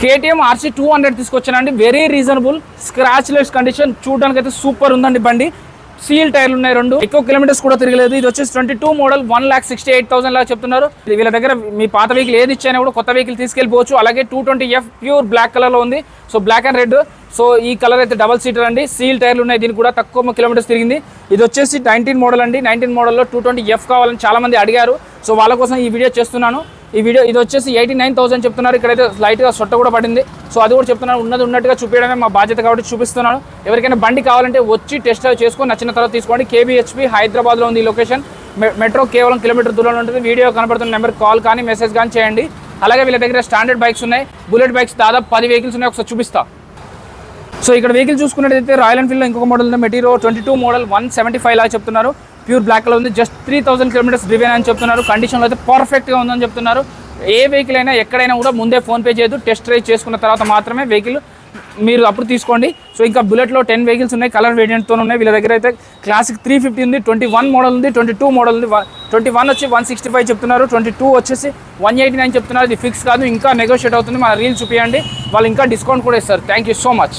KTM RC 200 తీసుకొచ్చానండి. Very reasonable, scratch less condition, చూడడానికి అయితే సూపర్ ఉందండి బండి. సీల్ టైర్లు ఉన్నాయి, 2 ఎక్కువ కిలోమీటర్స్ కూడా తిరగలేదు. ఇది వచ్చేసి 22 మోడల్ 1,68,000 లాగా చెప్తున్నారు. వీళ్ళ దగ్గర మీ పాత వెహికల్ ఏది ఇచ్చినా కూడా కొత్త వెహికల్ తీసుకెళ్ళిపోవచ్చు. అలాగే 220F ప్యూర్ బ్లాక్ కలర్లో ఉంది. So black and red. So ఈ కలర్ అయితే డబల్ సీటర్ అండి. సీల్ టైర్లు ఉన్నాయి, దీనికి కూడా తక్కువ కిలోమీటర్స్ తిరిగింది. ఇది వచ్చేసి 19 మోడల్ అండి. 19 మోడల్లో 220F కావాలని చాలా మంది అడిగారు. సో వాళ్ళ కోసం ఈ వీడియో చేస్తున్నాను. ఇది వచ్చేసి 89,000 చెప్తున్నారు. ఇక్కడైతే లైట్గా సొట్ట కూడా పడింది. సో అది కూడా చెప్తున్నాను, ఉన్నట్టుగా చూపించడమే మా బాధ్యత కాబట్టి చూపిస్తున్నాను. ఎవరికైనా బండి కావాలంటే వచ్చి టెస్ట్ డ్రైవ్ చేసుకొని నచ్చిన తర్వాత తీసుకోండి. KBHP హైదరాబాద్లో ఉంది ఈ లొకేషన్. మెట్రో కేవలం కిలోమీటర్ దూరంలో ఉంటుంది. వీడియో కనబడుతున్న నెంబర్కి కాల్ కానీ మెసేజ్ కానీ చేయండి. అలాగే వీళ్ళ దగ్గర స్టాండర్డ్ బైక్స్ ఉన్నాయి, బుల్లెట్ బైక్స్ దాదాపు 10 వెహికల్స్ ఉన్నాయి. ఒకసారి చూపిస్తా. సో ఇక్కడ వెహికల్ చూసుకున్నట్టయితే రాయల్ ఎన్ఫీల్డ్లో ఇంకొక మోడల్ ఉంది, మెటీరో 22 మోడల్ 175 లాగా చెప్తున్నారు. ప్యూర్ బ్లాక్లో ఉంది. జస్ట్ 3000 కిలోమీటర్స్ డ్రివెన్ అని చెప్తున్నారు. కండిషన్లో అయితే పర్ఫెక్ట్గా ఉందని చెప్తున్నారు. ఏ వెహికల్ అయినా ఎక్కడైనా కూడా ముందే ఫోన్పే చేయదు. టెస్ట్ డ్రైవ్ చేసుకున్న తర్వాత మాత్రమే వెహికల్ మీరు అప్పుడు తీసుకోండి. సో ఇంకా బుల్లెట్లో 10 వెహికల్స్ ఉన్నాయి, కలర్ వేరియంట్తో ఉన్నాయి. వీళ్ళ దగ్గర అయితే క్లాసిక్ 350 ఉంది, 21 మోడల్ ఉంది, 22 మోడల్ ఉంది. 21 వచ్చి 165 చెప్తున్నారు, 22 వచ్చేసి 189 చెప్తున్నారు. ఇది ఫిక్స్ కాదు, ఇంకా నెగోషియేట్ అవుతుంది. మన రీల్ చూపించండి, వాళ్ళు ఇంకా డిస్కౌంట్ కూడా ఇస్తారు. Thank you so much.